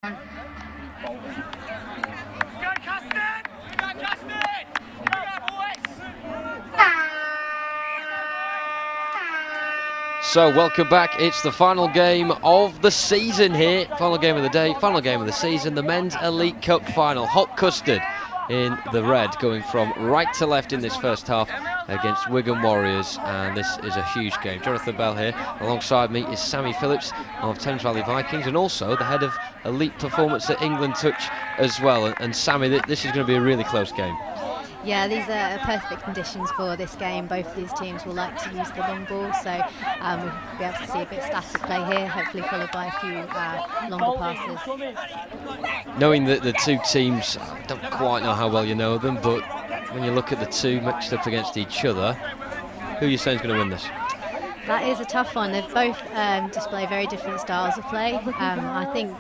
Go Custard! Go Custard! Go boys! So welcome back. It's the final game of the season here. Final game of the day, final game of the season. The Men's Elite Cup final. Hot Custard in the red, going from right to left in this first half against Wigan Warriors, and this is a huge game. Jonathan Bell here. Alongside me is Sammy Phillips of Thames Valley Vikings, and also the head of Elite Performance at England Touch as well. And Sammy, this is going to be a really close game. Yeah, these are perfect conditions for this game. Both of these teams will like to use the long ball, so we'll be able to see a bit of static play here, hopefully followed by a few longer passes. Knowing that the two teams, I don't quite know how well you know them, but when you look at the two mixed up against each other, who are you saying is going to win this? That is a tough one. They both display very different styles of play. I think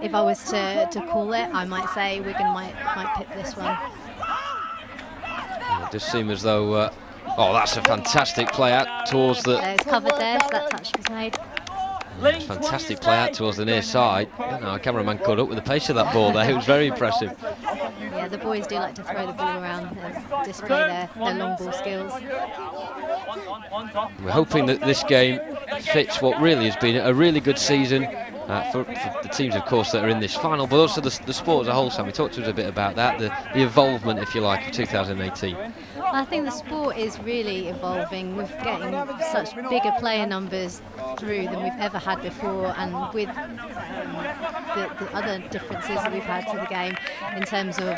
if I was to call it, I might say Wigan might pick this one. It does seem as though, oh, that's a fantastic play out towards the... It's covered there, so that touch was made. Fantastic play out towards the near side. Our cameraman caught up with the pace of that ball there. It was very impressive. Yeah, the boys do like to throw the ball around and display their long ball skills. We're hoping that this game fits what really has been a really good season for the teams, of course, that are in this final, but also the sport as a whole. Sam, we talked to us a bit about that, the involvement, if you like, of 2018. I think the sport is really evolving. We're getting such bigger player numbers through than we've ever had before, and with the other differences that we've had to the game in terms of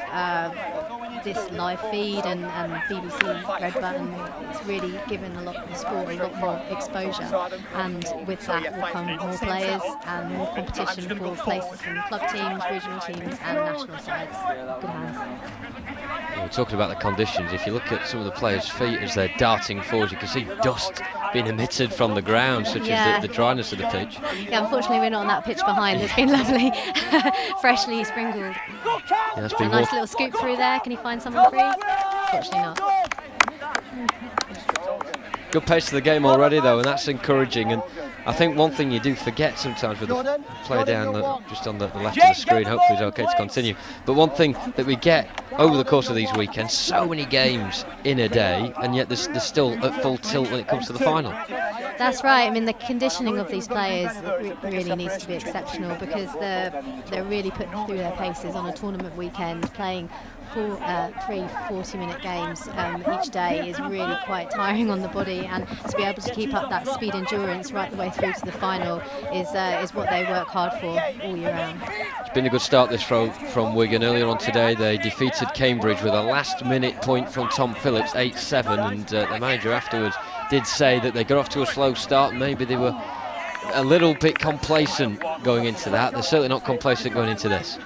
this live feed and BBC Red Button, it's really given a lot of the sport a lot more exposure, and with that will come more players and more competition for places in club teams, regional teams and national sides. Good hands. We're talking about the conditions. If you look at some of the players' feet as they're darting forward, you can see dust being emitted from the ground, such as the dryness of the pitch. Yeah, unfortunately we're not on that pitch behind. It's been lovely, freshly sprinkled. Yeah, that's been a nice little scoop through there. Can he find someone free? Unfortunately not. Good pace to the game already, though, and that's encouraging. And I think one thing you do forget sometimes with the player down just on the left of the screen, hopefully it's okay to continue, but one thing that we get over the course of these weekends, so many games in a day, and yet there's still at full tilt when it comes to the final. That's right. I mean, the conditioning of these players really needs to be exceptional, because they're really putting through their paces on a tournament weekend. Playing 3 40-minute games each day is really quite tiring on the body, and to be able to keep up that speed endurance right the way through to the final is what they work hard for all year round. It's been a good start this from Wigan. Earlier on today they defeated Cambridge with a last-minute point from Tom Phillips, 8-7, and the manager afterwards did say that they got off to a slow start. Maybe they were a little bit complacent going into that. They're certainly not complacent going into this.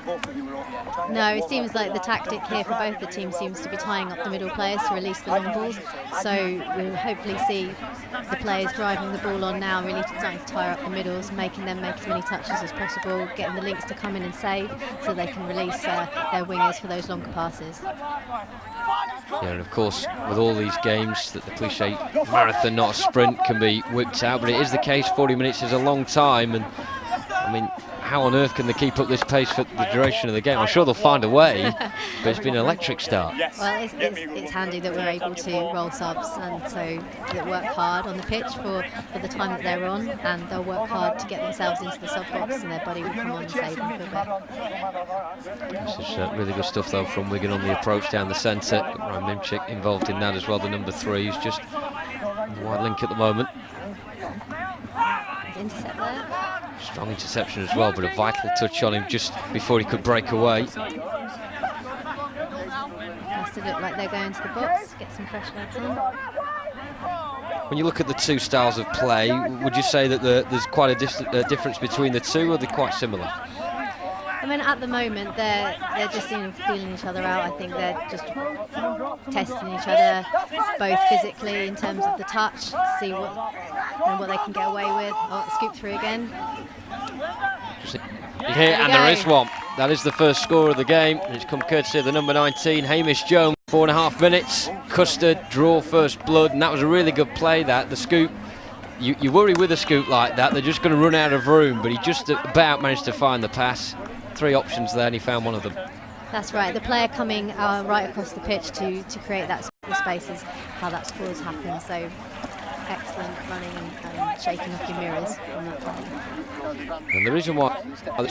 No, it seems like the tactic here for both the teams seems to be tying up the middle players to release the long balls. So we'll hopefully see the players driving the ball on now, really starting to tie up the middles, making them make as many touches as possible, getting the links to come in and save so they can release their wingers for those longer passes. Yeah, and of course, with all these games, that the cliche marathon, not a sprint, can be whipped out, but it is the case. 40 minutes is a long time, and I mean, how on earth can they keep up this pace for the duration of the game? I'm sure they'll find a way, but it's been an electric start. Well, it's handy that we're able to roll subs, and so they work hard on the pitch for the time that they're on, and they'll work hard to get themselves into the sub box, and their body will come on and save them for a bit. This is really good stuff, though, from Wigan on the approach down the centre. Ryan Mimchik involved in that as well, the number 3, who's just on the wide link at the moment. Intercept there. Strong interception as well, but a vital touch on him just before he could break away. Must have looked like they're going to the box, get some fresh legs on. When you look at the two styles of play, would you say that there's quite a difference between the two, or are they quite similar? I mean, at the moment, they're just feeling each other out. I think they're just testing each other, both physically in terms of the touch, see what they can get away with. Oh, scoop through again. Here, and there is one. That is the first score of the game. It's come courtesy of the number 19, Hamish Jones. 4.5 minutes. Custard draw first blood, and that was a really good play. The scoop. You worry with a scoop like that, they're just going to run out of room, but he just about managed to find the pass. three options there, and he found one of them. That's right. The player coming right across the pitch to create that space is how that scores happen. So excellent running and shaking off your mirrors on that play. And the reason why I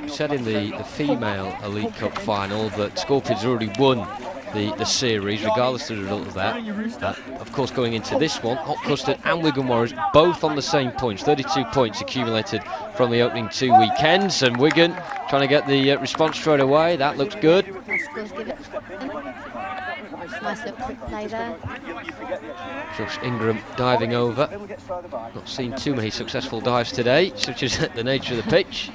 said in the female Elite Cup final that Scorpions already won the series, regardless of the result of that. Of course, going into this one, Hot Custard and Wigan Warriors both on the same points, 32 points accumulated from the opening 2 weekends, and Wigan trying to get the response straight away. That looks good. Nice little quick play there. Josh Ingram diving over. Not seen too many successful dives today, such as the nature of the pitch.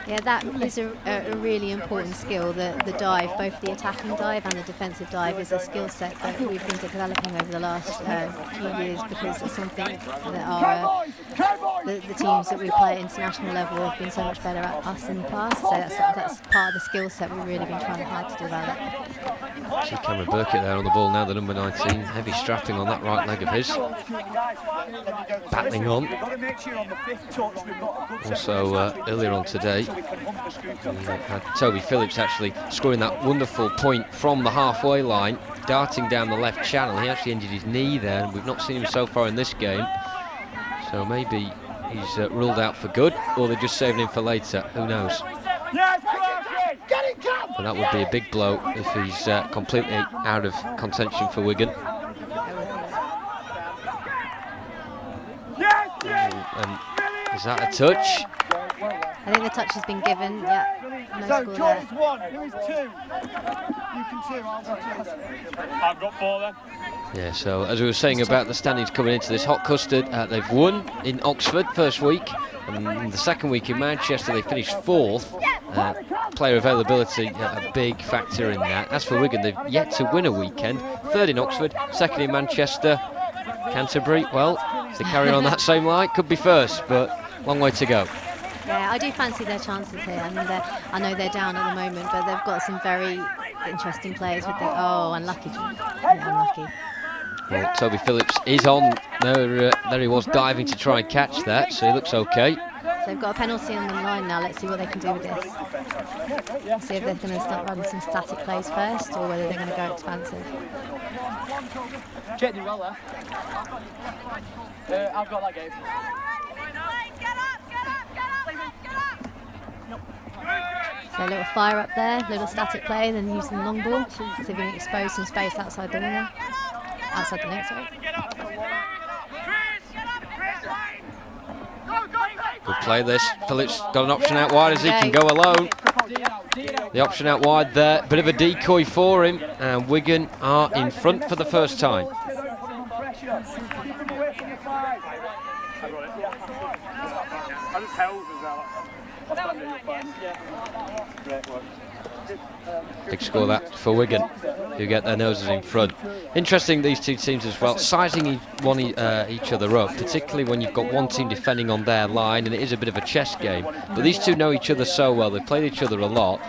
Yeah, that is a really important skill. The dive, both the attacking dive and the defensive dive, is a skill set that we've been developing over the last few years, because it's something that our the teams that we play at international level have been so much better at us in the past. So that's part of the skill set we've really been trying hard to develop. See Cameron Burkett there on the ball now, the number 19, heavy strapping on that right leg of his. Battling on. Also earlier on today, had Toby Phillips actually scoring that wonderful point from the halfway line, darting down the left channel. He actually injured his knee there, and we've not seen him so far in this game. So maybe he's ruled out for good, or they're just saving him for later. Who knows? But that would be a big blow if he's completely out of contention for Wigan. And is that a touch? I think the touch has been given. Yeah, no score there. I've got 4 then. Yeah, so as we were saying about the standings coming into this, Hot Custard, they've won in Oxford first week, and the second week in Manchester they finished 4th. Player availability, a big factor in that. As for Wigan, they've yet to win a weekend. 3rd in Oxford, 2nd in Manchester. Canterbury, well, if they carry on that same line, could be 1st, but long way to go. Yeah, I do fancy their chances here. I mean, I know they're down at the moment, but they've got some very interesting players with the... Oh, unlucky. Yeah, unlucky. Well, Toby Phillips is on. There he was diving to try and catch that, so he looks okay. So they've got a penalty on the line now. Let's see what they can do with this. See if they're going to start running some static plays first, or whether they're going to go expansive. Jet did well there. I've got that game. So a little fire up there, little static play, then using the long ball, see if we can expose some space outside the winger. Outside the net, sorry. Good play this. Phillips got an option out wide as he can go alone. The option out wide there, bit of a decoy for him, and Wigan are in front for the first time. Big score that for Wigan, who get their noses in front. Interesting, these two teams as well, sizing each other up, particularly when you've got one team defending on their line, and it is a bit of a chess game. But these two know each other so well, they've played each other a lot.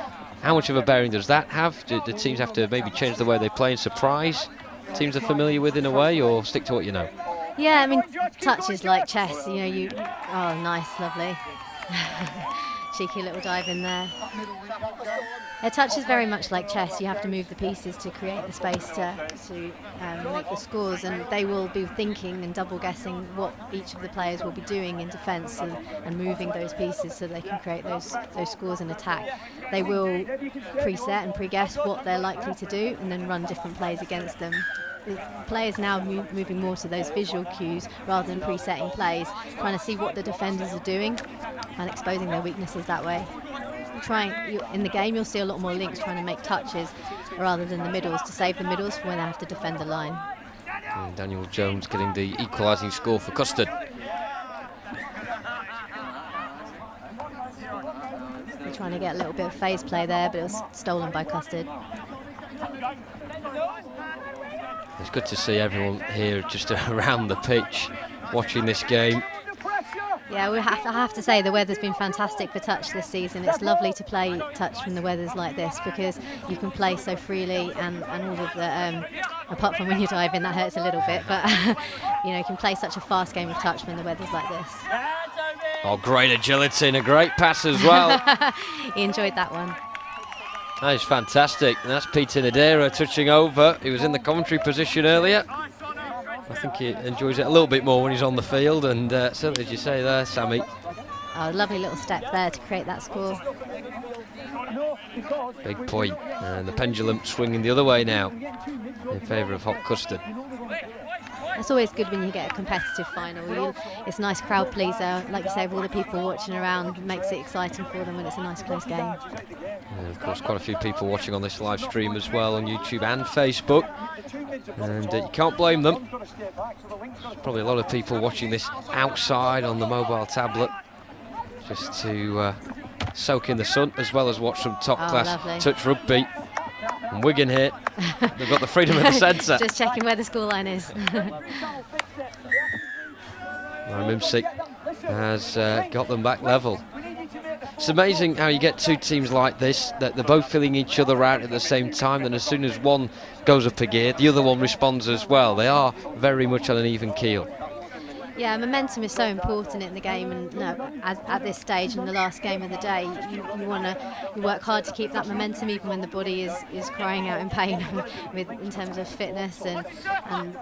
How much of a bearing does that have? Do the teams have to maybe change the way they play and surprise teams are familiar with in a way, or stick to what you know? Yeah, I mean, touch is like chess, you know, oh, nice, lovely. Cheeky little dive in there. A touch is very much like chess. You have to move the pieces to create the space to make the scores, and they will be thinking and double guessing what each of the players will be doing in defence and moving those pieces so they can create those scores in attack. They will preset and pre-guess what they're likely to do and then run different plays against them. The players now moving more to those visual cues rather than pre-setting plays, trying to see what the defenders are doing and exposing their weaknesses that way. In the game, you'll see a lot more links trying to make touches rather than the middles, to save the middles for when they have to defend the line. And Daniel Jones getting the equalising score for Custard. They're trying to get a little bit of phase play there, but it was stolen by Custard. It's good to see everyone here just around the pitch watching this game. Yeah, I have to say the weather's been fantastic for touch this season. It's lovely to play touch when the weather's like this, because you can play so freely, and all of the apart from when you dive in, that hurts a little bit, but you know, you can play such a fast game of touch when the weather's like this. Oh, great agility and a great pass as well. He enjoyed that one. That is fantastic. And that's Peter Nadera touching over. He was in the commentary position earlier. I think he enjoys it a little bit more when he's on the field, and certainly, as you say there, Sammy. Oh, lovely little step there to create that score. Big point. And the pendulum swinging the other way now in favour of Hot Custard. It's always good when you get a competitive final. It's a nice crowd pleaser, like you say, with all the people watching around, makes it exciting for them when it's a nice close game. And of course, quite a few people watching on this live stream as well on YouTube and Facebook, and you can't blame them. There's probably a lot of people watching this outside on the mobile tablet just to soak in the sun, as well as watch some top-class touch rugby. And Wigan here, they've got the freedom of the centre. Just checking where the scoreline is. Mimsik has got them back level. It's amazing how you get two teams like this, that they're both filling each other out at the same time, and as soon as one goes up a gear, the other one responds as well. They are very much on an even keel. Yeah, momentum is so important in the game, and at this stage in the last game of the day, you work hard to keep that momentum even when the body is crying out in pain in terms of fitness and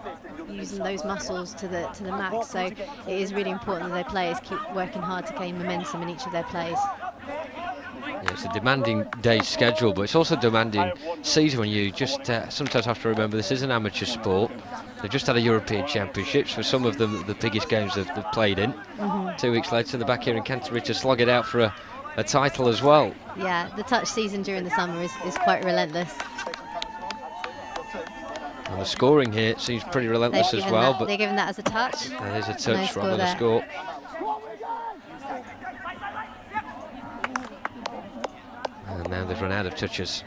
using those muscles to the max. So it is really important that their players keep working hard to gain momentum in each of their plays. Yeah, it's a demanding day's schedule, but it's also a demanding season when you just sometimes have to remember this is an amateur sport. They've just had a European Championships, for some of them the biggest games they've played in. 2 weeks later, they're back here in Canterbury to slog it out for a title as well. Yeah, the touch season during the summer is quite relentless. And the scoring here seems pretty relentless as well. But they're giving that as a touch. That is a touch rather than a score. And now they've run out of touches.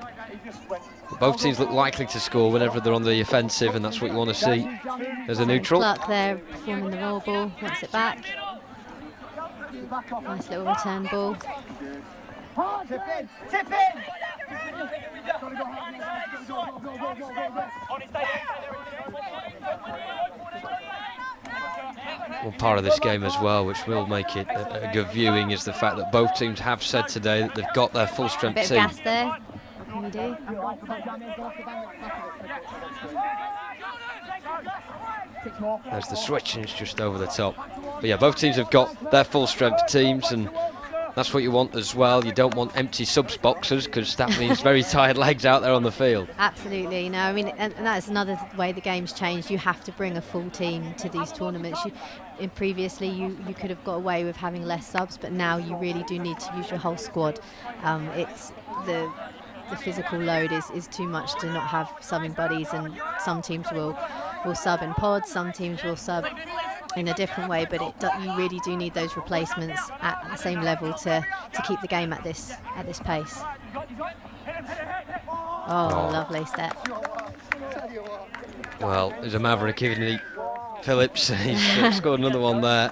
Both teams look likely to score whenever they're on the offensive, and that's what you want to see as a neutral. Clark there performing the roll ball, wants it back. Nice little return ball. Tip in! One part of this game as well, which will make it a good viewing, is the fact that both teams have said today that they've got their full-strength team. A bit of gas there. What can we do? There's the switch, and it's just over the top. But yeah, both teams have got their full-strength teams, and that's what you want as well. You don't want empty subs boxes, because that means very tired legs out there on the field. Absolutely. No, I mean, and that's another way the game's changed. You have to bring a full team to these tournaments. Previously, you could have got away with having less subs, but now you really do need to use your whole squad. It's the physical load is too much to not have subbing buddies, and some teams will sub in pods, some teams will sub in a different way, but you really do need those replacements at the same level to keep the game at this pace. Oh, lovely step. Well, there's a maverick, isn't he? Phillips, he's scored another one there.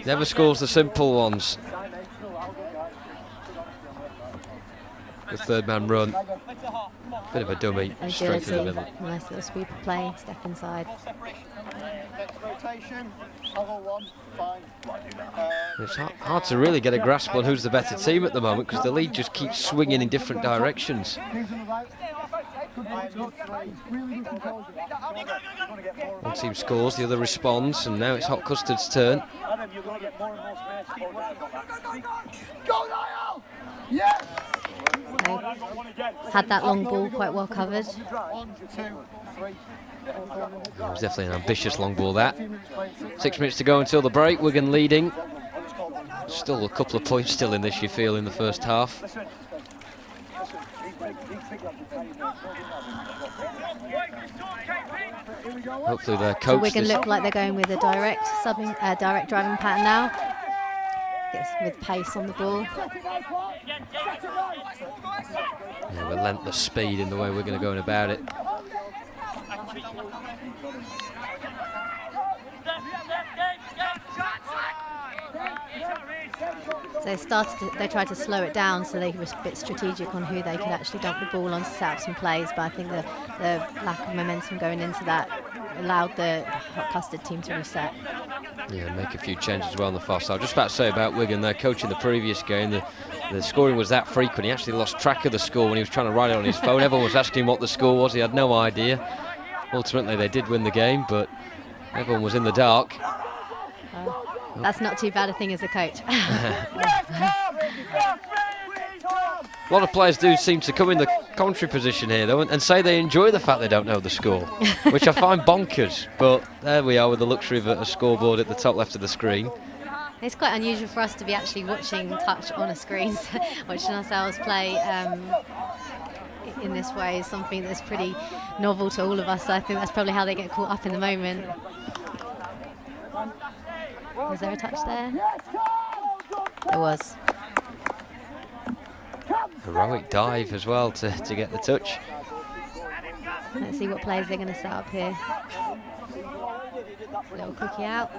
Never scores the simple ones. The third man run. Bit of a dummy, straight to the middle. Nice little sweep of play, step inside. It's hard to really get a grasp on who's the better team at the moment, because the lead just keeps swinging in different directions. One team scores, the other responds, and now it's Hot Custard's turn. Had that long ball quite well covered. It was definitely an ambitious long ball, that. 6 minutes to go until the break. Wigan leading. Still a couple of points still in this, you feel, in the first half. Hopefully their coach... So Wigan look like they're going with a direct driving pattern now. Gets with pace on the ball. Yeah, relentless speed in the way we're going to go about it. So they tried to slow it down so they were a bit strategic on who they could actually dump the ball on to set up some plays, but I think the lack of momentum going into that allowed the Hot Custard team to reset. Yeah, make a few changes as well on the far side. I was just about to say about Wigan, their coach in the previous game, the scoring was that frequent. He actually lost track of the score when he was trying to write it on his phone. Everyone was asking him what the score was. He had no idea. Ultimately, they did win the game, but everyone was in the dark. That's not too bad a thing as a coach. A lot of players do seem to come in the commentary position here, though, and say they enjoy the fact they don't know the score, which I find bonkers. But there we are with the luxury of a scoreboard at the top left of the screen. It's quite unusual for us to be actually watching touch on a screen, watching ourselves play in this way is something that's pretty novel to all of us. So I think that's probably how they get caught up in the moment. Was there a touch there? There was. Heroic dive as well to get the touch. Let's see what plays they're going to set up here. Little cookie out.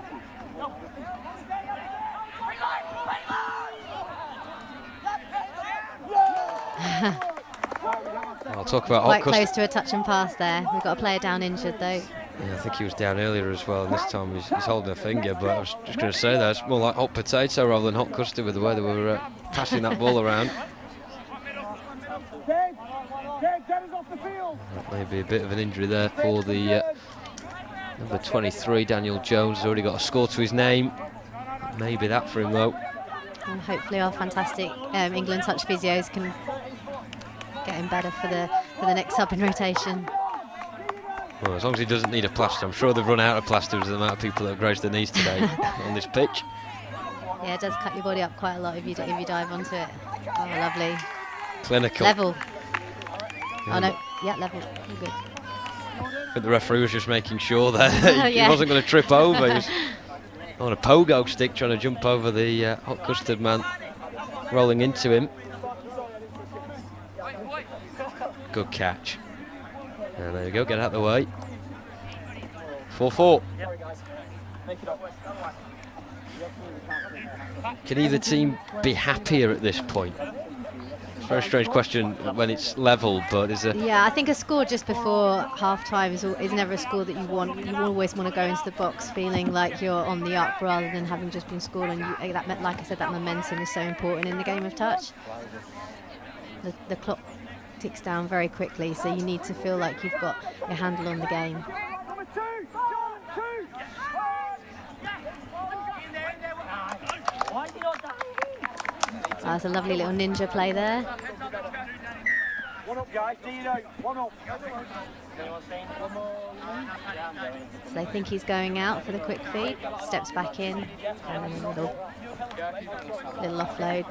I'll talk about quite close to a touch and pass there. We've got a player down injured though. Yeah, I think he was down earlier as well, and this time he's holding a finger, but I was just going to say that it's more like hot potato rather than hot custard with the way they were passing that ball around. That may be a bit of an injury there for the number 23, Daniel Jones. Has already got a score to his name. Maybe that for him though. And hopefully our fantastic England touch physios can get him better for the next sub in rotation. Well, as long as he doesn't need a plaster. I'm sure they've run out of plasters with the amount of people that have grazed their knees today on this pitch. Yeah, it does cut your body up quite a lot if you dive onto it. Oh, lovely. Clinical. Level. Oh no, yeah, level. All good. I think the referee was just making sure that he wasn't going to trip over. He was on a pogo stick trying to jump over the hot custard man, rolling into him. Good catch. And there you go, get out of the way. 4-4. Can either team be happier at this point? It's a very strange question when it's level, but is a... Yeah, I think a score just before half-time is never a score that you want. You always want to go into the box feeling like you're on the up rather than having just been scored. And that, like I said, that momentum is so important in the game of touch. The clock ticks down very quickly, so you need to feel like you've got your handle on the game. That's a lovely little ninja play there. One up, guys. One up. So they think he's going out for the quick feed. Steps back in, and then a little offload.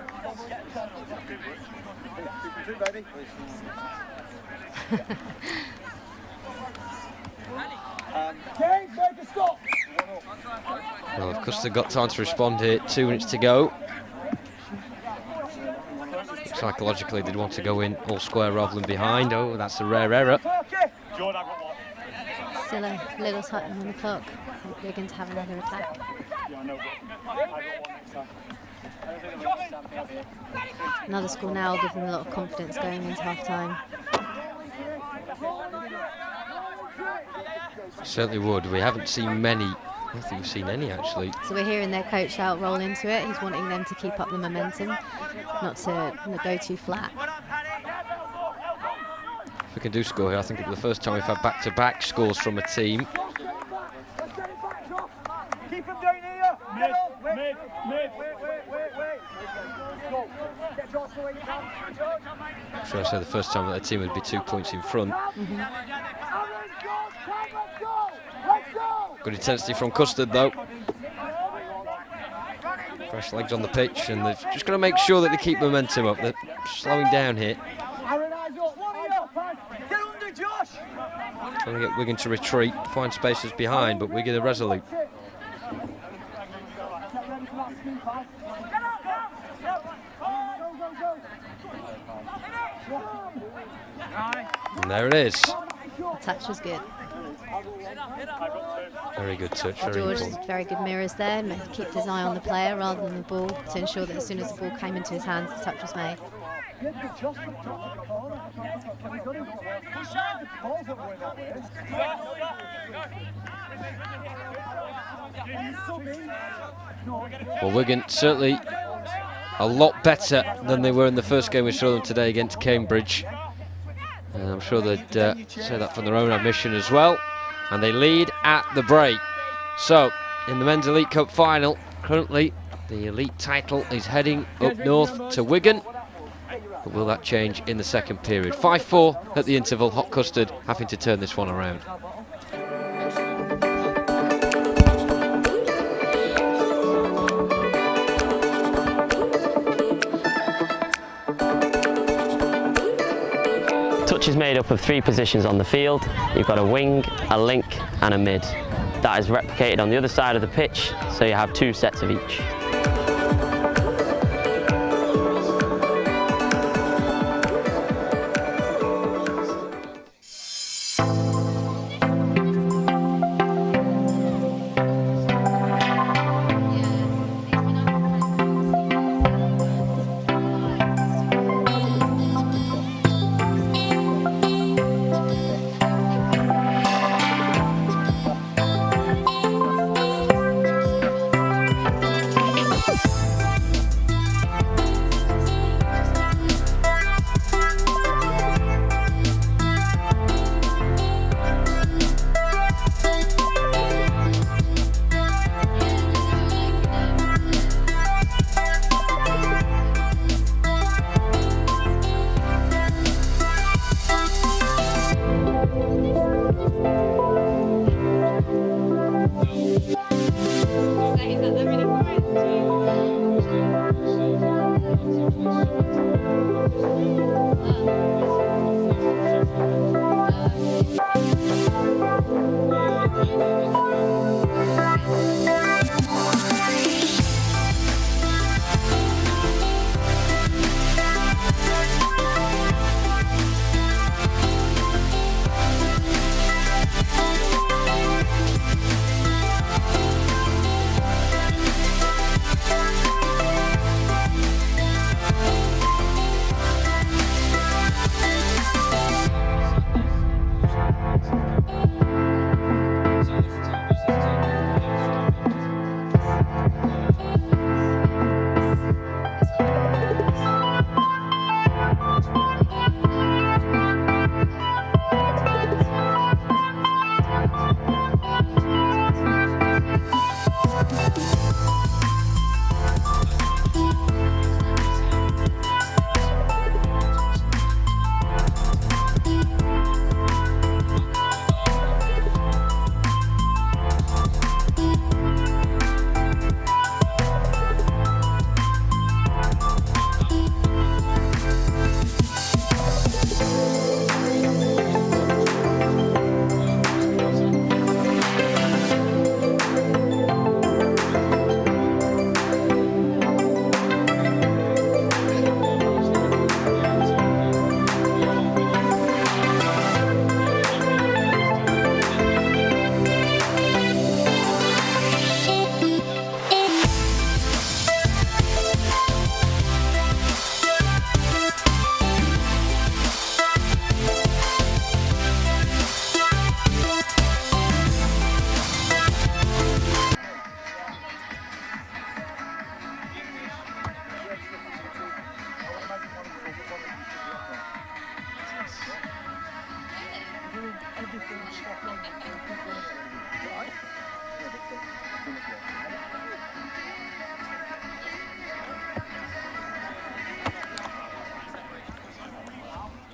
Well, of course they've got time to respond here. 2 minutes to go. Psychologically, they'd want to go in all square rather than behind. Oh, that's a rare error. Still a little time on the clock. They're going to have another attack. Another score now will give them a lot of confidence going into half-time. Certainly would. We haven't seen many. I don't think we've seen any, actually. So we're hearing their coach out roll into it. He's wanting them to keep up the momentum, not to go too flat. If we can do score here, I think it's the first time we've had back-to-back scores from a team. Keep him down here. Mid. Sure, I say the first time that a team would be 2 points in front. Good intensity from Custard though. Fresh legs on the pitch, and they're just going to make sure that they keep momentum up. They're slowing down here. Trying to get Wigan to retreat, find spaces behind, but Wigan are resolute. And there it is. The touch was good. Very good touch. George, very good mirrors there. Kept his eye on the player rather than the ball to ensure that as soon as the ball came into his hands, the touch was made. Well, Wigan certainly a lot better than they were in the first game we saw them today against Cambridge. And I'm sure they'd say that from their own admission as well. And they lead at the break. So, in the Men's Elite Cup final, currently the elite title is heading up north to Wigan. But will that change in the second period? 5-4 at the interval. Hot Custard having to turn this one around. Touch is made up of 3 positions on the field. You've got a wing, a link and a mid. That is replicated on the other side of the pitch, so you have 2 sets of each.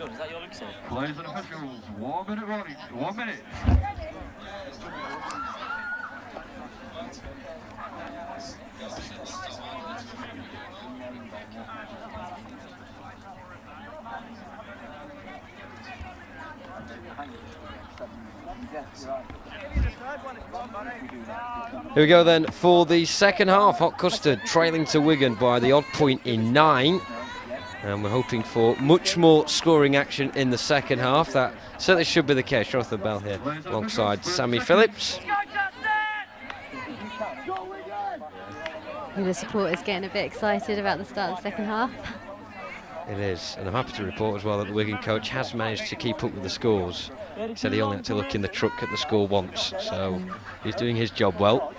John, is that your look set? Players and officials, 1 minute running, 1 minute. Here we go then for the second half. Hot Custard trailing to Wigan by the odd point in 9. And we're hoping for much more scoring action in the second half. That certainly should be the case. Jonathan Bell here alongside Sammy Phillips. The supporters getting a bit excited about the start of the second half. It is, and I'm happy to report as well that the Wigan coach has managed to keep up with the scores. He said he only had to look in the truck at the score once, so he's doing his job well.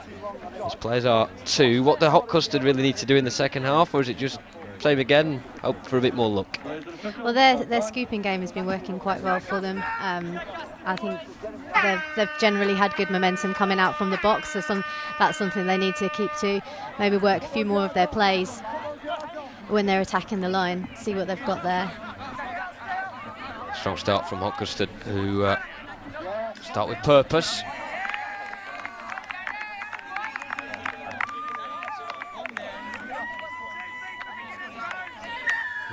His players are too. What do Hot Custard really need to do in the second half, or is it just same again, hope for a bit more luck? Well, their scooping game has been working quite well for them. I think they've generally had good momentum coming out from the box, so that's something they need to keep to. Maybe work a few more of their plays when they're attacking the line, see what they've got there. Strong start from Hot Custard, who start with purpose.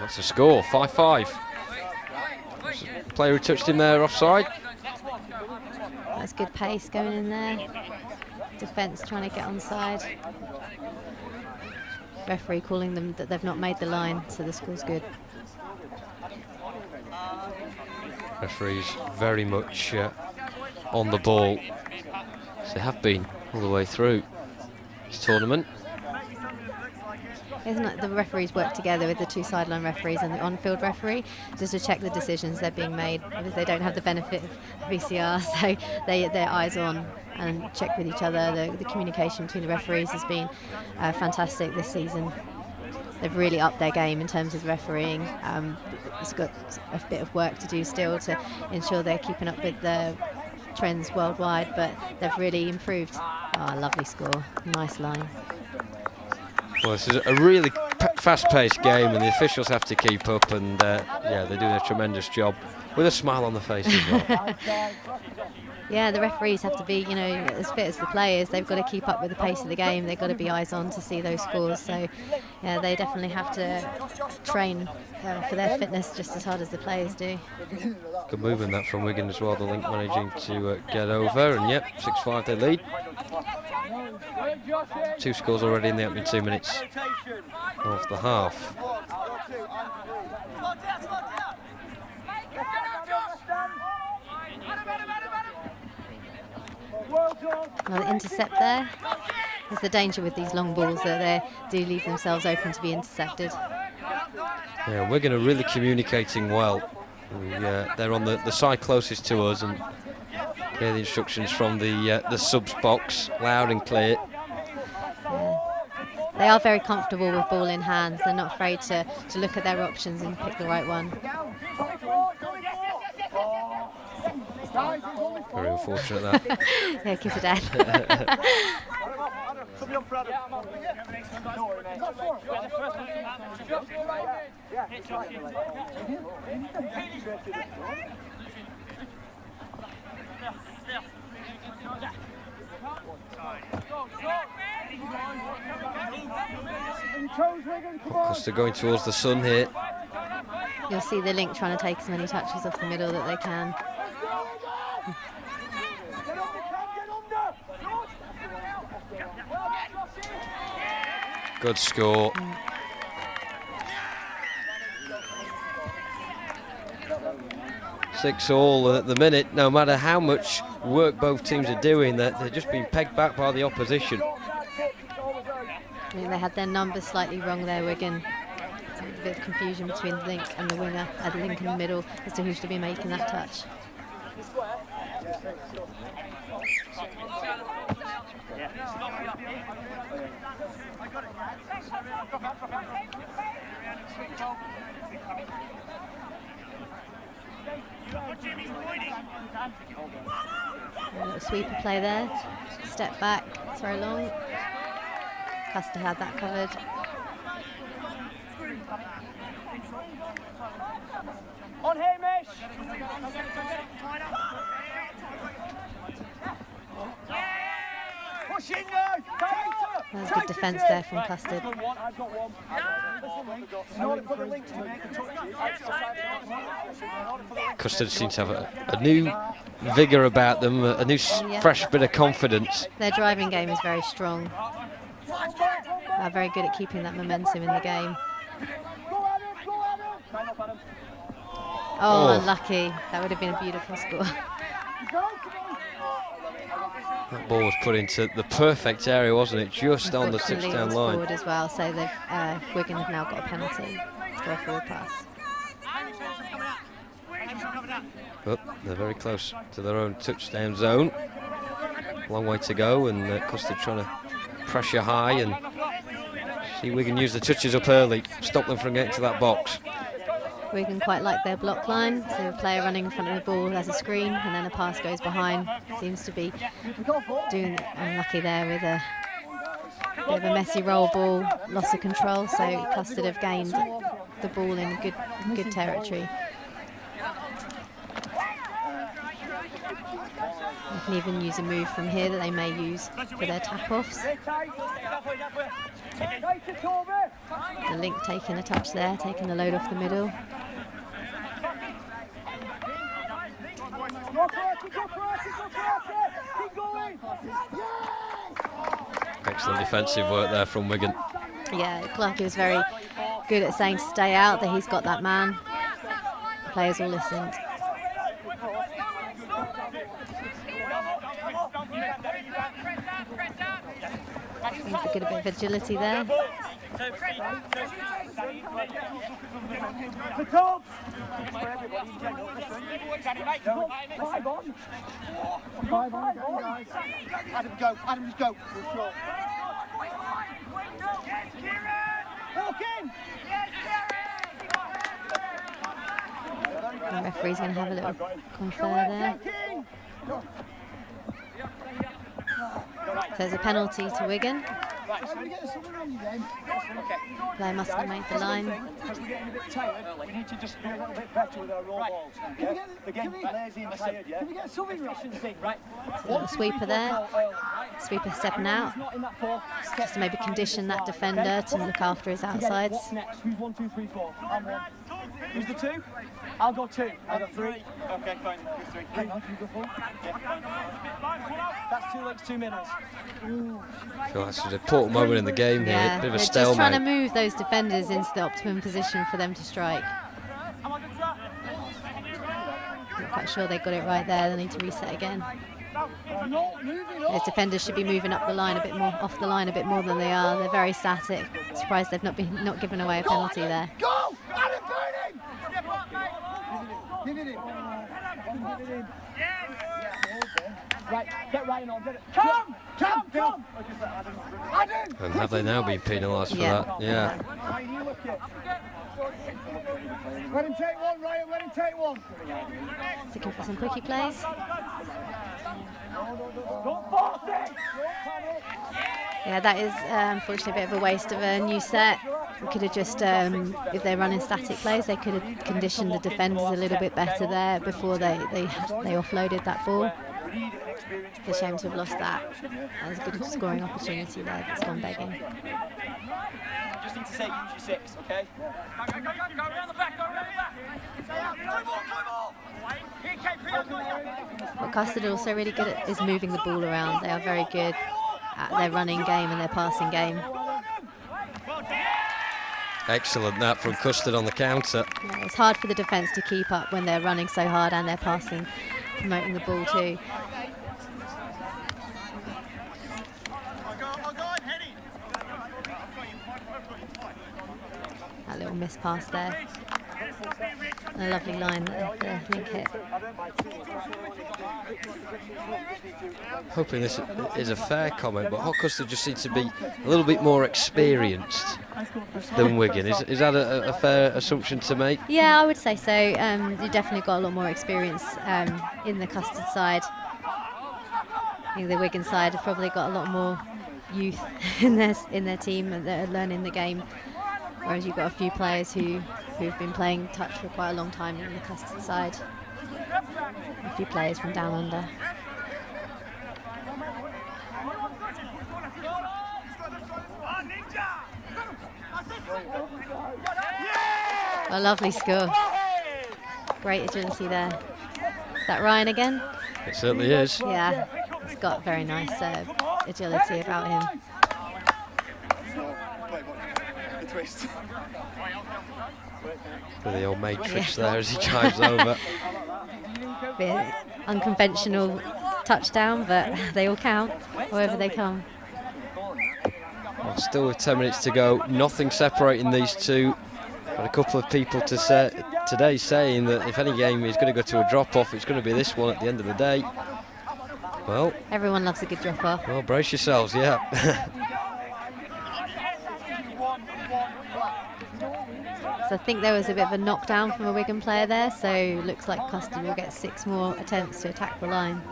That's a score, 5-5. Player who touched him there offside. That's good pace going in there. Defence trying to get onside. Referee calling them that they've not made the line, so the score's good. Referees very much on the ball, as they have been all the way through this tournament. Isn't it the referees work together with the two sideline referees and the on-field referee just to check the decisions that are being made, because they don't have the benefit of VCR, so their eyes on and check with each other. The communication between the referees has been fantastic this season. They've really upped their game in terms of refereeing. It's got a bit of work to do still to ensure they're keeping up with the trends worldwide, but they've really improved. Oh, lovely score, nice line. Well, this is a really fast-paced game, and the officials have to keep up, and yeah, they're doing a tremendous job with a smile on the face as well. Yeah, the referees have to be, as fit as the players. They've got to keep up with the pace of the game. They've got to be eyes on to see those scores. So, yeah, they definitely have to train for their fitness just as hard as the players do. Good movement that from Wigan as well. The Link managing to get over, and yep, 6-5 they lead. 2 scores already in the opening 2 minutes of the half. Another intercept there. There's the danger with these long balls that they do leave themselves open to be intercepted. Yeah, Wigan are really communicating well. They're on the side closest to us and hear the instructions from the subs box, loud and clear. Yeah. They are very comfortable with ball in hands. They're not afraid to look at their options and pick the right one. Very unfortunate that. Yeah, kiss of death. Costa going towards the sun here. You'll see the Link trying to take as many touches off the middle that they can. Good score. Six all at the minute. No matter how much work both teams are doing, they're just being pegged back by the opposition. I think they had their numbers slightly wrong there, Wigan. A bit of confusion between Link and the winger, Link in the middle, as to who should be making that touch. A little sweeper play there. Step back, throw long. Custer had that covered. On Hamish! Pushing you! That was good defence there from Custard. Custard seems to have a new vigour about them, a new fresh bit of confidence. Their driving game is very strong. They're very good at keeping that momentum in the game. Oh, unlucky. That would have been a beautiful score. That ball was put into the perfect area, wasn't it? Just on the touchdown line. Forward as well, so Wigan have now got a penalty. extra forward pass. But they're very close to their own touchdown zone. Long way to go, and Custard trying to pressure high and see Wigan use the touches up early, stop them from getting to that box. Wigan quite like their block line, so a player running in front of the ball has a screen and then a pass goes behind. Seems to be doing unlucky there with a bit of a messy roll ball, loss of control, so Custard have gained the ball in good territory. They can even use a move from here that they may use for their tap-offs. The link taking a touch there, taking the load off the middle. Excellent defensive work there from Wigan. Yeah, Clark is very good at saying to stay out, that he's got that man. The players all listened. Seems to get a bit of agility there. Adam, go. Adam, just go. The referee's going to have a little confer there. So there's a penalty to Wigan. Player must have made the line. We need to just be a little bit better with our roll balls. They're getting lazy and tired, yeah? Can we get something right? So a little sweeper there. Sweeper stepping out. Just to maybe condition that defender to look after his outsides. What's next? Who's 1, 2, 3, 4? I'm 1. Who's the 2? I'll go 2. I'll go 3. Okay, fine. Who's 3? Hang on, can you go 4? That's 2 legs, 2 middles. I feel that's an important moment in the game here. Yeah, Bit of a they're stalemate. just trying to move those defenders into the optimum position for them to strike. Not quite sure they got it right there. They need to reset again. Those defenders should be moving up the line a bit more, off the line a bit more than they are. They're very static. Surprised they've not given away a penalty there. Go! Adam, burn him! Give it in. Right, get Ryan on. Get it. Come! Adam! And have they now been penalised for Yeah. that? Yeah. Let him take one, Ryan. Let him take one. Looking for some quickie plays. Don't force it! Yeah, that is unfortunately a bit of a waste of a new set. We could have just, if they're running static plays, they could have conditioned the defenders a little bit better there before they offloaded that ball. It's a shame to have lost that. That was a good scoring opportunity there that's gone begging. Just need to say use your 6, okay? Go around the back, What Custard are also really good at is moving the ball around. They are very good at their running game and their passing game. Excellent that from Custard on the counter. Yeah, it's hard for the defence to keep up when they're running so hard and they're passing, promoting the ball too. That little miss pass there. And a lovely line that the link hit. Hoping this is a fair comment, but Hot Custard just seems to be a little bit more experienced than Wigan. Is that a fair assumption to make? Yeah, I would say so. You definitely got a lot more experience in the Custard side. I think the Wigan side have probably got a lot more youth in their team that are learning the game, whereas you've got a few players who've been playing touch for quite a long time in the Custard side. A few players from down under. A lovely score. Great agility there. Is that Ryan again? It certainly is. Yeah, he's got very nice agility about him. With the old matrix there as he drives over. Bit unconventional touchdown, but they all count, however they come. Well, still with 10 minutes to go, nothing separating these two Got a couple of people to say today saying that if any game is going to go to a drop-off, it's going to be this one at the end of the day. Well, everyone loves a good drop-off. Well, brace yourselves, yeah. So I think there was a bit of a knockdown from a Wigan player there, so looks like Custard will get 6 more attempts to attack the line.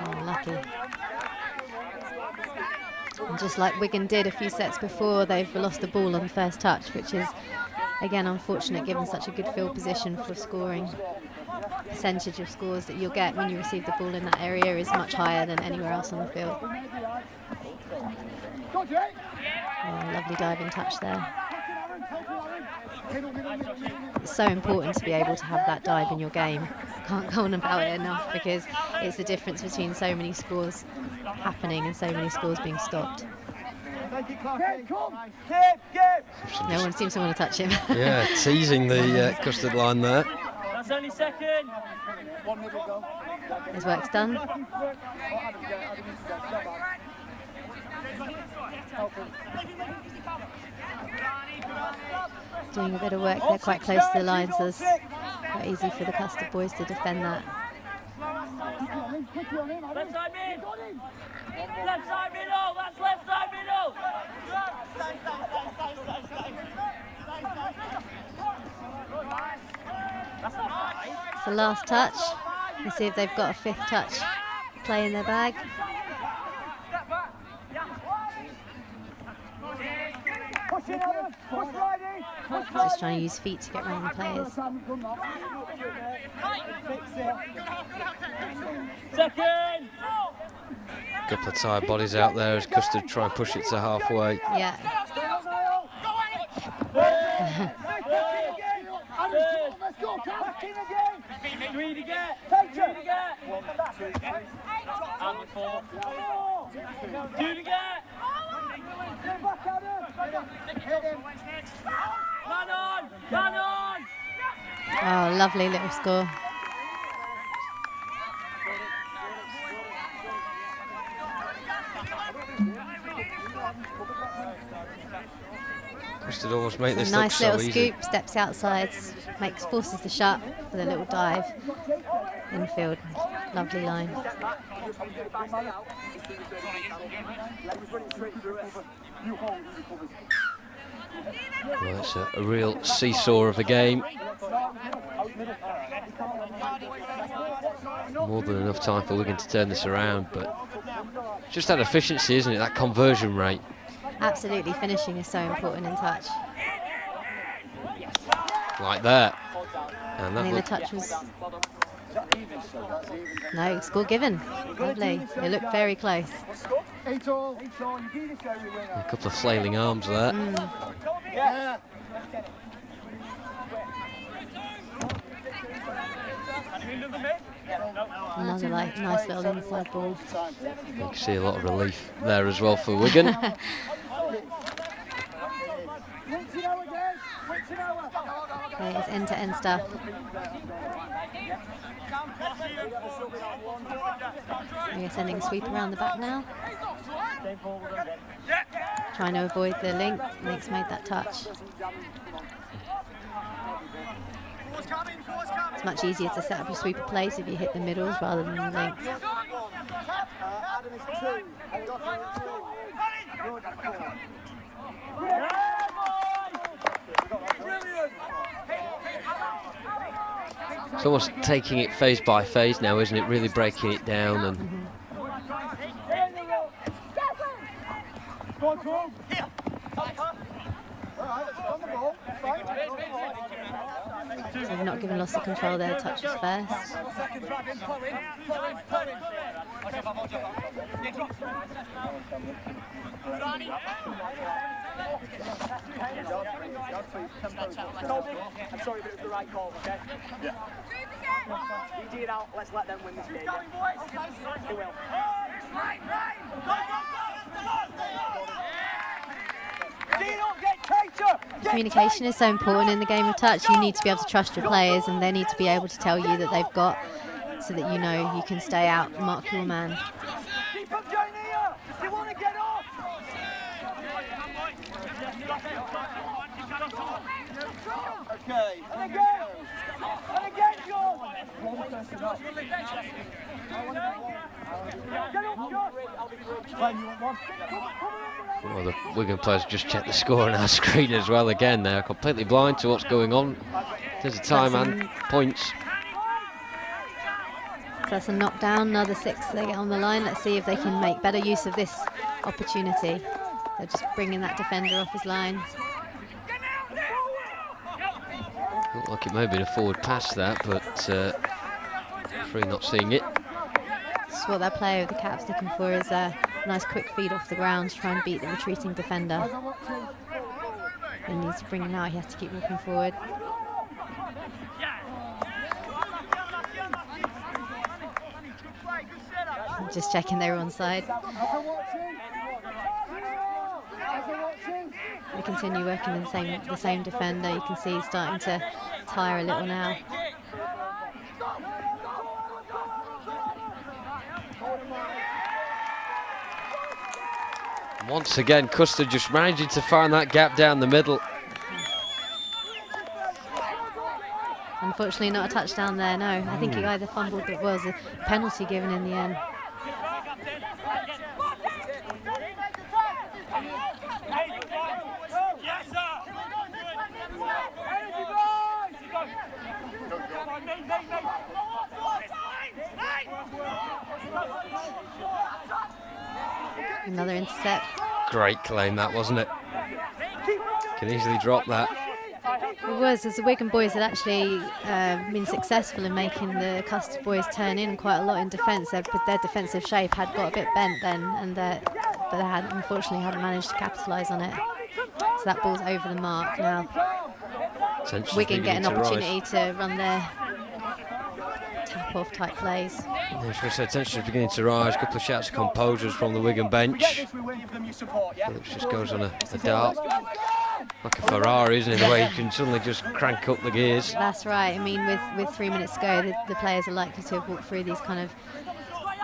Oh, lucky. And just like Wigan did a few sets before, they've lost the ball on the first touch, which is, again, unfortunate given such a good field position for scoring. Percentage of scores that you'll get when you receive the ball in that area is much higher than anywhere else on the field. Oh, lovely diving touch there. It's so important to be able to have that dive in your game. Can't go on about it enough because it's the difference between so many scores happening and so many scores being stopped. No one seems to want to touch him. Yeah, teasing the Custard line there. That's only second. His work's done. Doing a bit of work there quite close to the line, so it's quite easy for the Custard boys to defend that. Left side mid. Left side middle. That's left side middle. It's the last touch. Let's see if they've got a 5th touch play in their bag. Just trying to use feet to get around the players. Second. Couple of tired bodies out there as Custard try and push it to halfway. Yeah. Three to get. And 4. 2 to get. Man on! Man on! Oh, lovely little score. Custard almost make this Nice look little so easy. scoop, steps outside, forces the shot with a little dive. Infield, lovely line. Well, it's a real seesaw of a game. More than enough time for Wigan to turn this around, but just that efficiency, isn't it? That conversion rate. Absolutely, finishing is so important in touch. Like that. And I think the touch was... No, score given. Lovely. They look very close. A couple of flailing arms there. Another nice little inside ball. You can see a lot of relief there as well for Wigan. Okay, it's end-to-end stuff. We're sending a sweep around the back now. Trying to avoid the link. Link's made that touch. It's much easier to set up your sweeper plays if you hit the middles rather than the link. It's almost taking it phase by phase now, isn't it? Really breaking it down and So they've not given loss of control there, touches first. I'm sorry, but it was the right call, okay? Yeah. You dig it out, let's let them win this game. They will. Do not get chased! Communication is so important in the game of touch. You need to be able to trust your players, and they need to be able to tell you that they've got, so that you know you can stay out and mark your man. Okay. And again. And again, John. Well, the Wigan players just checked the score on our screen as well again. They're completely blind to what's going on. There's a time and points. So that's a knockdown, another 6 they get on the line. Let's see if they can make better use of this opportunity. They're just bringing that defender off his line. Looked like it may have been a forward pass that, but referee not seeing it. That's what that player with the cap's looking for, is a nice quick feed off the ground to try and beat the retreating defender. He needs to bring him out, he has to keep walking forward. Just checking they were onside. They continue working in the same defender. You can see he's starting to tire a little now. Once again, Custard just managing to find that gap down the middle. Unfortunately, not a touchdown there, no. I think he either fumbled, it was a penalty given in the end. Another intercept. Great claim that, wasn't it? Can easily drop that. It was, as the Wigan boys had actually been successful in making the Custard boys turn in quite a lot in defence. Their defensive shape had got a bit bent then, and but they unfortunately hadn't managed to capitalise on it. So that ball's over the mark now. Wigan get an opportunity to run their tap-off type plays. Tension is beginning to rise. A couple of shouts of composers from the Wigan bench. Phillips just goes on a dart. Like a Ferrari, isn't it? The way you can suddenly just crank up the gears. That's right. I mean, with 3 minutes to go, the players are likely to have walked through these kind of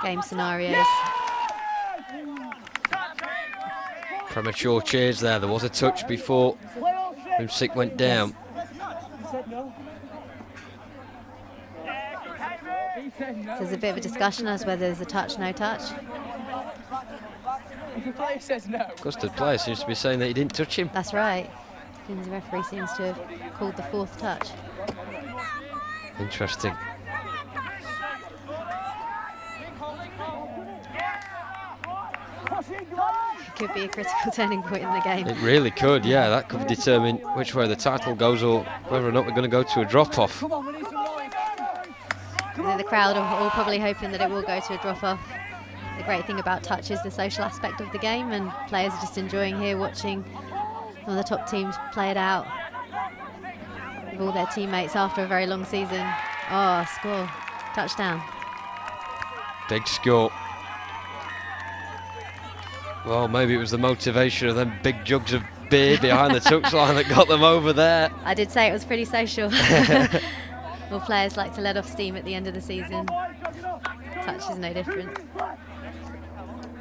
game scenarios. Premature cheers there. There was a touch before Sick went down. There's a bit of a discussion as whether there's a touch, no touch. The player says no. Custard player seems to be saying that he didn't touch him. That's right. The referee seems to have called the 4th touch. Interesting. It could be a critical turning point in the game. It really could, yeah. That could determine which way the title goes or whether or not we're going to go to a drop-off. The crowd are all probably hoping that it will go to a drop-off. The great thing about touch is the social aspect of the game, and players are just enjoying here watching some of the top teams play it out with all their teammates after a very long season. Oh, score. Touchdown. Big score. Well, maybe it was the motivation of them big jugs of beer behind the touchline that got them over there. I did say it was pretty social. Well, players like to let off steam at the end of the season. Touch is no different.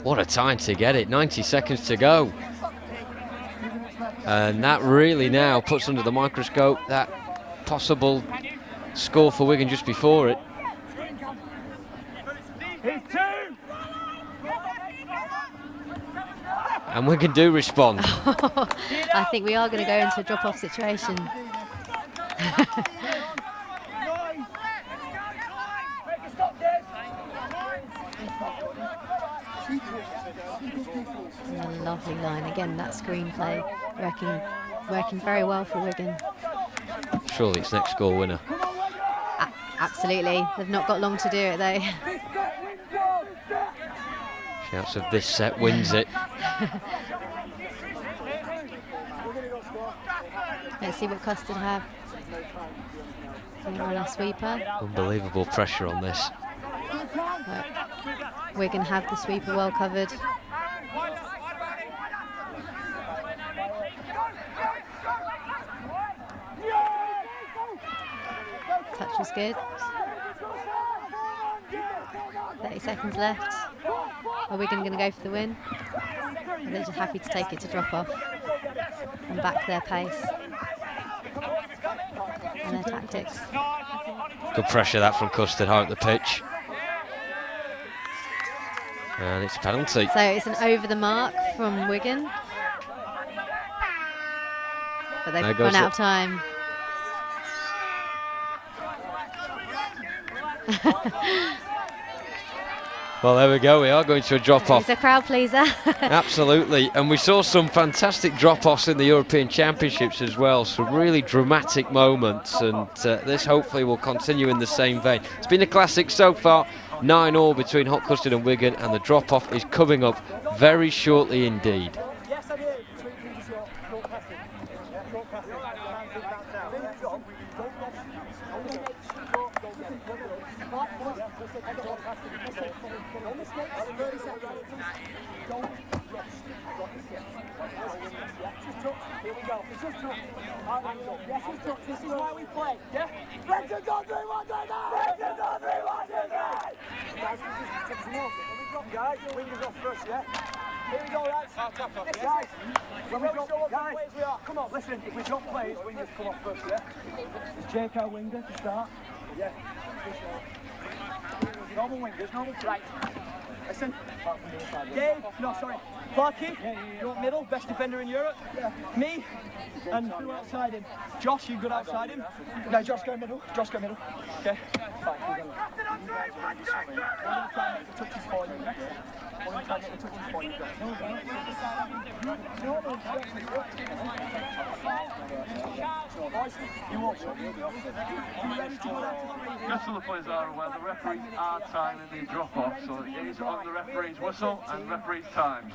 What a time to get it, 90 seconds to go. And that really now puts under the microscope that possible score for Wigan just before it. And Wigan do respond. I think we are going to go into a drop-off situation. A lovely line again. That screenplay working very well for Wigan. Surely it's next score winner. Absolutely. They've not got long to do it though. Shouts of this set wins it. Let's see what Custard have. On a sweeper. Unbelievable pressure on this. Wigan have the sweeper well covered. Touch was good. 30 seconds left. Are Wigan going to go for the win? Or they're just happy to take it to drop off and back their pace and their tactics? Good pressure that from Custard high up the pitch. And it's a penalty. So it's an over the mark from Wigan. But they've run out of time. Well, there we go. We are going to a drop-off. It's a crowd pleaser. Absolutely. And we saw some fantastic drop-offs in the European Championships as well. Some really dramatic moments. And this hopefully will continue in the same vein. It's been a classic so far. 9-9 between Hot Custard and Wigan. And the drop-off is coming up very shortly indeed. This is why we play, yeah? Let's go 3-1, let's go 3-1, guys, wingers off first, yeah? Here we go, lads. Guys, when we drop guys, we are. Come on, listen, if we drop plays, wingers come off first, yeah? Is Jake our winger to start? Yeah. Normal wingers, normal. Right. Listen. Dave, no, sorry. Clarky, you want middle, best defender in Europe? Yeah. Me, and who outside him? Josh, you good outside him? No, Josh go middle. Josh go middle. Okay. Fine. Just so the players are aware, the referees are timing the drop-off, so it is on the referee's whistle and referee's times.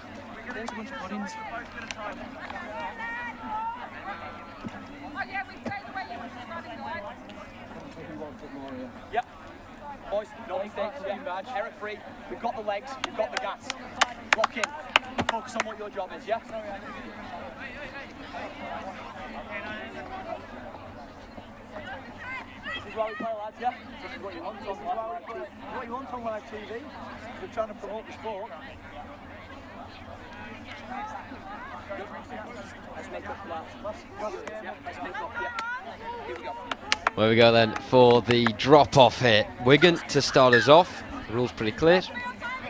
Yep. Boys, no mistakes, badge. Error free. We've got the legs, we've got the gas. Lock in. Focus on what your job is, yeah? This is why we play, lads, yeah? This is what you want on live TV. We're trying to promote the sport. Let's make up for that. Let's make up, yeah. Here we go. There we go then for the drop-off here. Wigan to start us off. The rule's pretty clear.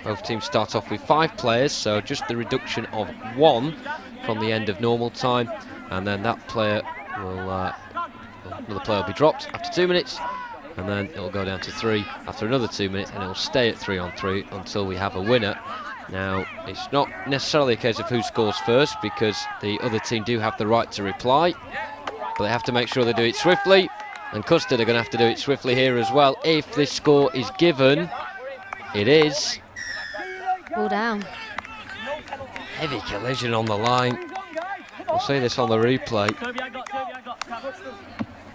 Both teams start off with 5 players, so just the reduction of 1 from the end of normal time, and then that player will, another player will be dropped after 2 minutes, and then it will go down to 3 after another 2 minutes, and it will stay at 3-on-3 until we have a winner. Now, it's not necessarily a case of who scores first, because the other team do have the right to reply, but they have to make sure they do it swiftly, and Custard are going to have to do it swiftly here as well. If this score is given, it is. Ball down. Heavy collision on the line. We'll see this on the replay.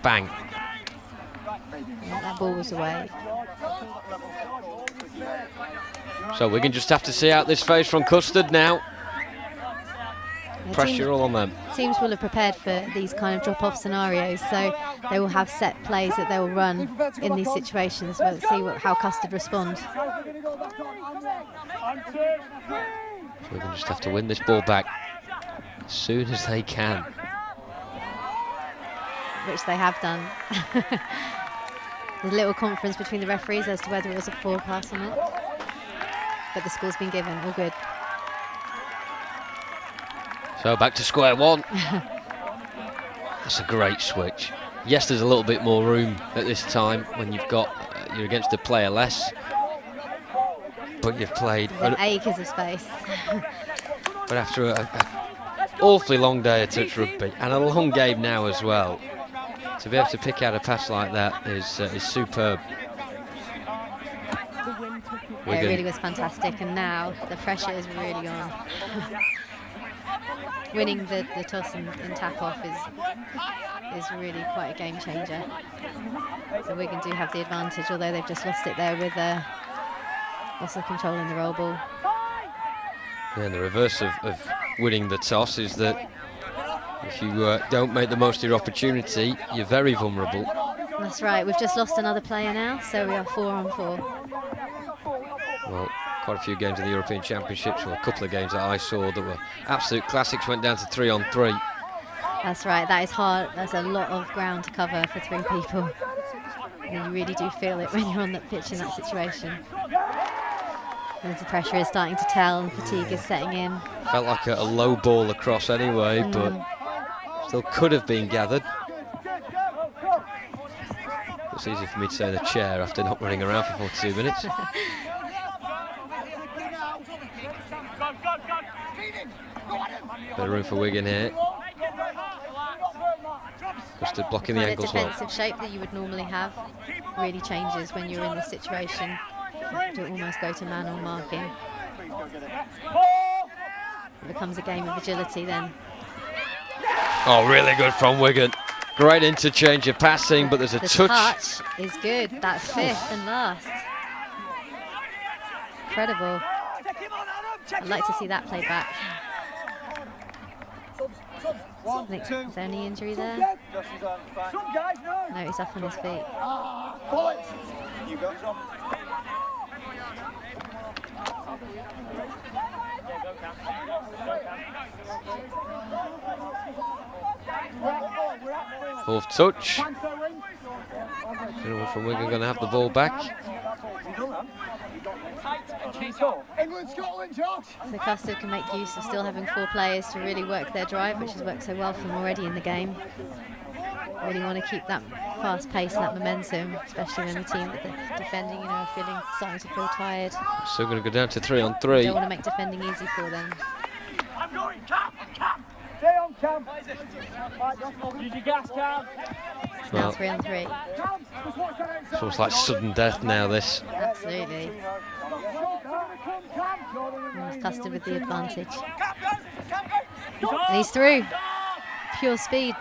Bang. Yeah, that ball was away. So we can just have to see out this phase from Custard now. Pressure all on them. Teams will have prepared for these kind of drop-off scenarios, so they will have set plays that they will run in these situations. We'll see how Custard respond. We can just have to win this ball back as soon as they can. Which they have done. There's a little conference between the referees as to whether it was a forward pass or not. But the score's been given, all good. So back to square one. That's a great switch. Yes, there's a little bit more room at this time when you've got you're against a player less, but you've played an acres of space. But after an awfully long day of touch rugby and a long game now as well, to be able to pick out a pass like that is superb. Yeah, it really was fantastic, and now the pressure is really on. Winning the toss and tap off is really quite a game changer. So Wigan do have the advantage, although they've just lost it there with also controlling the roll ball. Yeah, and the reverse of winning the toss is that if you don't make the most of your opportunity, you're very vulnerable. That's right, we've just lost another player now, so we are 4 on 4. Well, quite a few games in the European Championships, or a couple of games that I saw that were absolute classics, went down to 3 on 3. That's right, that is hard. There's a lot of ground to cover for 3 people. And you really do feel it when you're on the pitch in that situation. And the pressure is starting to tell and fatigue is setting in. Felt like a low ball across anyway, but still could have been gathered. It's easy for me to say in a chair after not running around for 42 minutes. Bit of room for Wigan here. Custard blocking the angles well. The defensive shape that you would normally have really changes when you're in this situation. You almost go to man or marking. It becomes a game of agility then. Oh, really good from Wigan. Great interchange of passing, but there's a the touch. Is good. That's 5th and last. Incredible. I'd like to see that played back. Is there any injury there? No, he's up on his feet. Fourth touch. Anyone from Wigan going to have the ball back? So Custard can make use of still having 4 players to really work their drive, which has worked so well for them already in the game. Really want to keep that fast pace and that momentum, especially when the team that they're defending, starting to feel tired. Still going to go down to 3 on 3. Don't want to make defending easy for them. Stay on, Cam. Use your gas, Cam. It's now 3 on 3. It's almost like sudden death now, this. Absolutely. And Custard with the advantage. And he's through. Pure speed.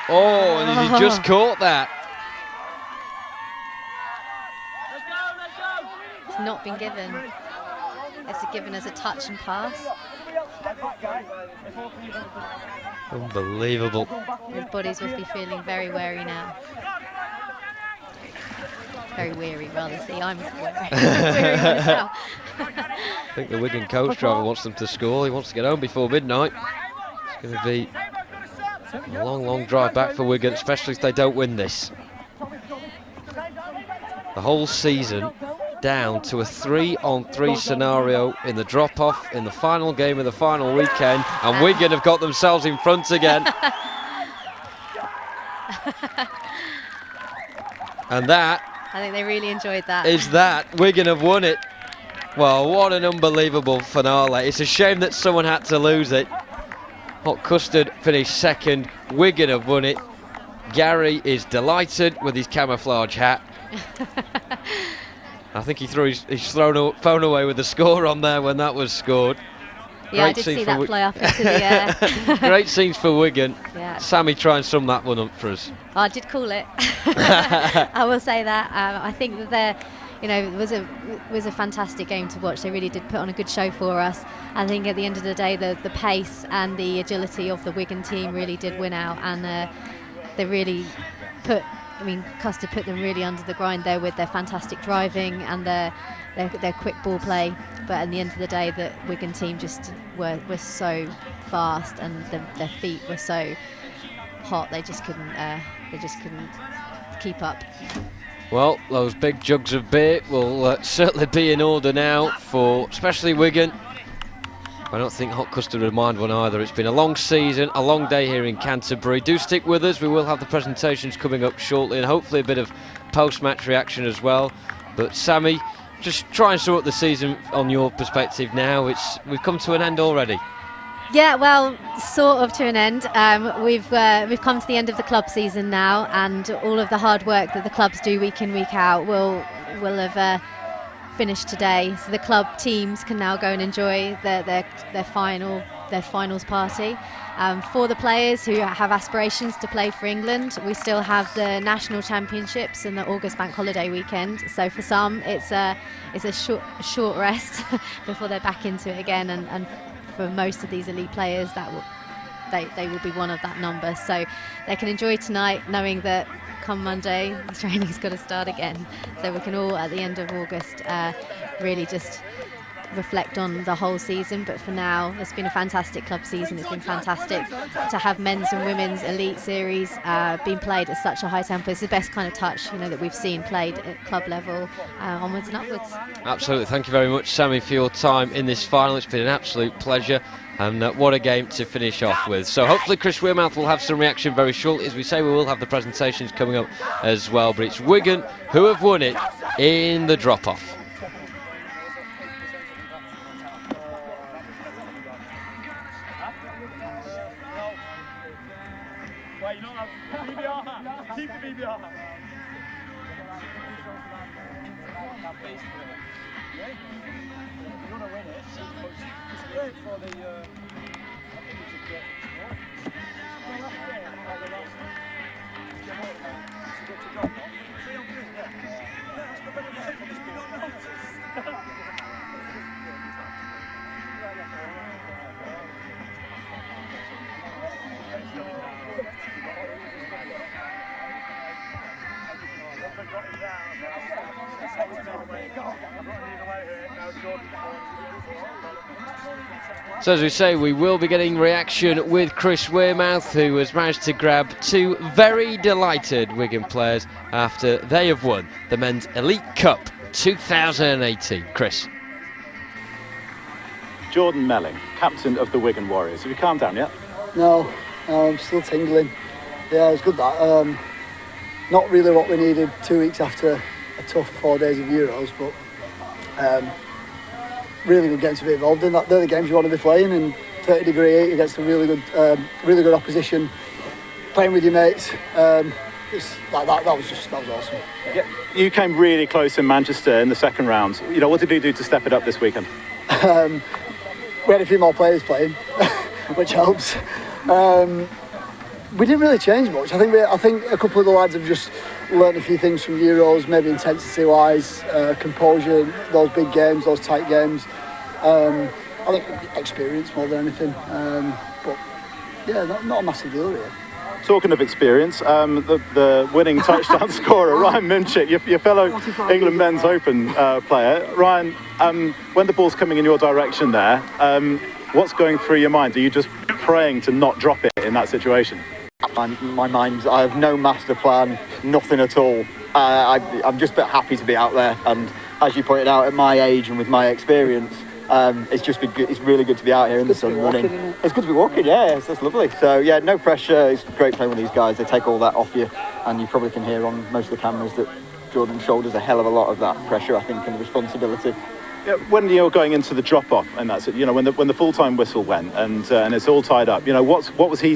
Oh, and he just caught that. It's not been given. It's given as a touch and pass. Unbelievable. His bodies must be feeling very wary now. Very weary, rather. See, I'm weary myself. I think the Wigan coach driver wants them to score. He wants to get home before midnight. It's going to be a long, long drive back for Wigan, especially if they don't win this. The whole season down to a 3 on 3 scenario in the drop-off in the final game of the final weekend, and Wigan have got themselves in front again. And that, I think they really enjoyed that. Is that Wigan have won it. Well, what an unbelievable finale. It's a shame that someone had to lose it. Hot Custard finished 2nd. Wigan have won it. Gary is delighted with his camouflage hat. I think he threw his phone away with the score on there when that was scored. Yeah, I did see that fly up into the air. Great scenes for Wigan. Yeah. Sammy, try and sum that one up for us. I did call it. I will say that. I think that it was a fantastic game to watch. They really did put on a good show for us. I think at the end of the day, the pace and the agility of the Wigan team really did win out, and they really Custard put them really under the grind there with their fantastic driving and their quick ball play. But at the end of the day, the Wigan team just were so fast, and their feet were so hot. They just couldn't keep up. Well, those big jugs of beer will certainly be in order now for especially Wigan. I don't think Hot Custard would mind one either. It's been a long season, a long day here in Canterbury. Do stick with us. We will have the presentations coming up shortly, and hopefully a bit of post-match reaction as well. But Sammy, just try and sort the season on your perspective now. We've come to an end already. Yeah, well, sort of to an end. We've come to the end of the club season now, and all of the hard work that the clubs do week in, week out will have finished today. So the club teams can now go and enjoy their finals party. For the players who have aspirations to play for England, we still have the national championships and the August bank holiday weekend. So for some, it's a short rest before they're back into it again, and for most of these elite players, that they will be one of that number. So they can enjoy tonight, knowing that come Monday the training's got to start again. So we can all, at the end of August, really just reflect on the whole season. But for now, it's been a fantastic club season. It's been fantastic to have men's and women's elite series being played at such a high tempo. It's the best kind of touch, that we've seen played at club level, onwards and upwards. Absolutely. Thank you very much, Sammy, for your time in this final. It's been an absolute pleasure. And what a game to finish off with. So hopefully Chris Wearmouth will have some reaction very shortly. As we say, we will have the presentations coming up as well. But it's Wigan who have won it in the drop-off. Keep the BBR. You want to win it? It's great for the. I think it's a great So as we say, we will be getting reaction with Chris Wearmouth, who has managed to grab two very delighted Wigan players after they have won the Men's Elite Cup 2018. Chris. Jordan Melling, captain of the Wigan Warriors. Have you calmed down yet? No, I'm still tingling. Yeah, it's good that. Not really what we needed 2 weeks after a tough 4 days of Euros, but really good getting to be involved in that. They're the games you want to be playing in 30-degree heat against a really good opposition. Playing with your mates, it's like that was awesome. Yeah, you came really close in Manchester in the second round. What did you do to step it up this weekend? We had a few more players playing, which helps. We didn't really change much. I think a couple of the lads have just learned a few things from Euros, maybe intensity-wise, composure, those big games, those tight games. I think experience more than anything. But yeah, not a massive deal really. Talking of experience, the winning touchdown scorer, Ryan Minchik, your fellow England Men's Open player. Ryan, when the ball's coming in your direction there, what's going through your mind? Are you just praying to not drop it in that situation? My mind, I have no master plan, nothing at all. I'm just a bit happy to be out there, and as you pointed out, at my age and with my experience, it's just been good. It's really good to be out here in the sun running. It's good to be walking, yeah, it's lovely. So yeah, no pressure. It's great playing with these guys. They take all that off you, and you probably can hear on most of the cameras that Jordan shoulders a hell of a lot of that pressure, I think, and the responsibility. Yeah, when you're going into the drop-off, and that's it. When the full-time whistle went, and it's all tied up. What was he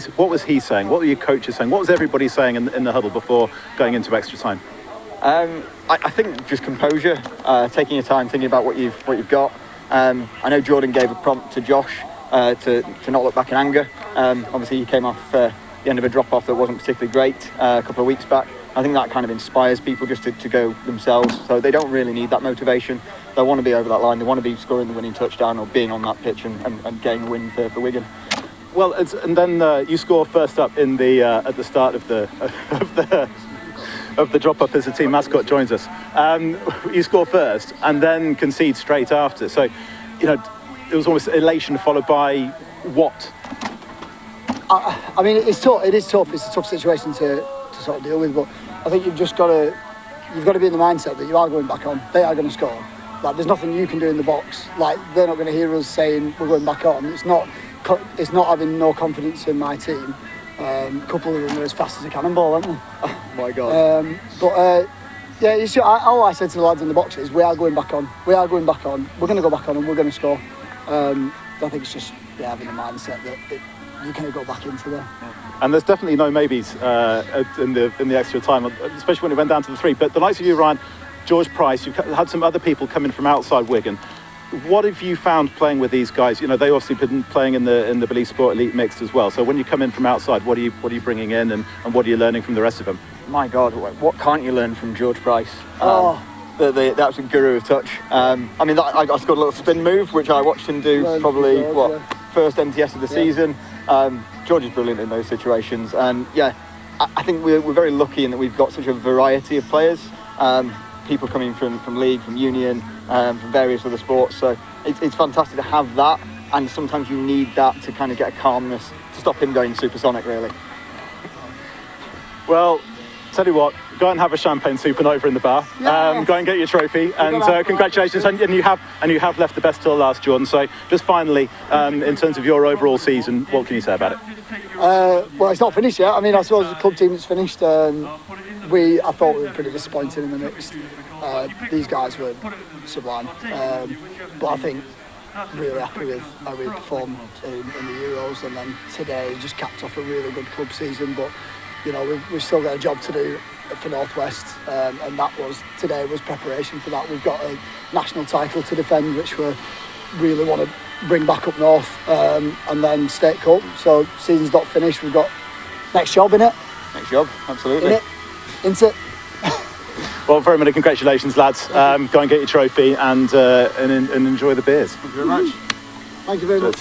saying? What were your coaches saying? What was everybody saying in the huddle before going into extra time? I think just composure, taking your time, thinking about what you've got. I know Jordan gave a prompt to Josh to not look back in anger. Obviously, he came off the end of a drop-off that wasn't particularly great a couple of weeks back. I think that kind of inspires people just to go themselves, so they don't really need that motivation. They want to be over that line, they want to be scoring the winning touchdown or being on that pitch and getting a win for Wigan. Well, and then you score first up in the at the start of the drop-off as the team mascot joins us. You score first and then concede straight after. So, it was almost elation followed by what? I mean, it's tough. It is tough. It's a tough situation to sort of deal with, but I think you've got to be in the mindset that you are going back on. They are going to score. Like, there's nothing you can do in the box. Like, they're not going to hear us saying we're going back on. It's not having no confidence in my team. A couple of them are as fast as a cannonball, aren't they? Oh my God. Yeah, all I said to the lads in the box is we are going back on. We are going back on. We're going to go back on and we're going to score. I think it's just having the mindset that you're going to go back into there. And there's definitely no maybes in the extra time, especially when it went down to the 3. But the likes of you, Ryan, George Price, you've had some other people come in from outside Wigan. What have you found playing with these guys? They obviously been playing in the Belize Sport Elite mixed as well. So when you come in from outside, what are you bringing in, and what are you learning from the rest of them? My God, what can't you learn from George Price? The absolute guru of touch. I scored a little spin move, which I watched him do first NTS of the season. George is brilliant in those situations, and yeah, I think we're very lucky in that we've got such a variety of players. People coming from league, from union, from various other sports. So it's fantastic to have that, and sometimes you need that to kind of get a calmness to stop him going supersonic, really. Well, tell you what, go and have a champagne supernova in the bar. Go and get your trophy, and congratulations. And you have left the best till last, Jordan. So just finally, in terms of your overall season, what can you say about it? Well, it's not finished yet. I mean, I suppose the club team is finished. I thought we were pretty disappointed in the mix. These guys were sublime, but I think really happy with how we performed in the Euros, and then today just capped off a really good club season. But you know, we've still got a job to do for North West, and today was preparation for that. We've got a national title to defend, which we really want to bring back up north, and then State Cup. So season's not finished. We've got next job in it. Next job, absolutely. Into it. Well, very many congratulations, lads. Go and get your trophy and enjoy the beers. Thank you very much. Thank you very much.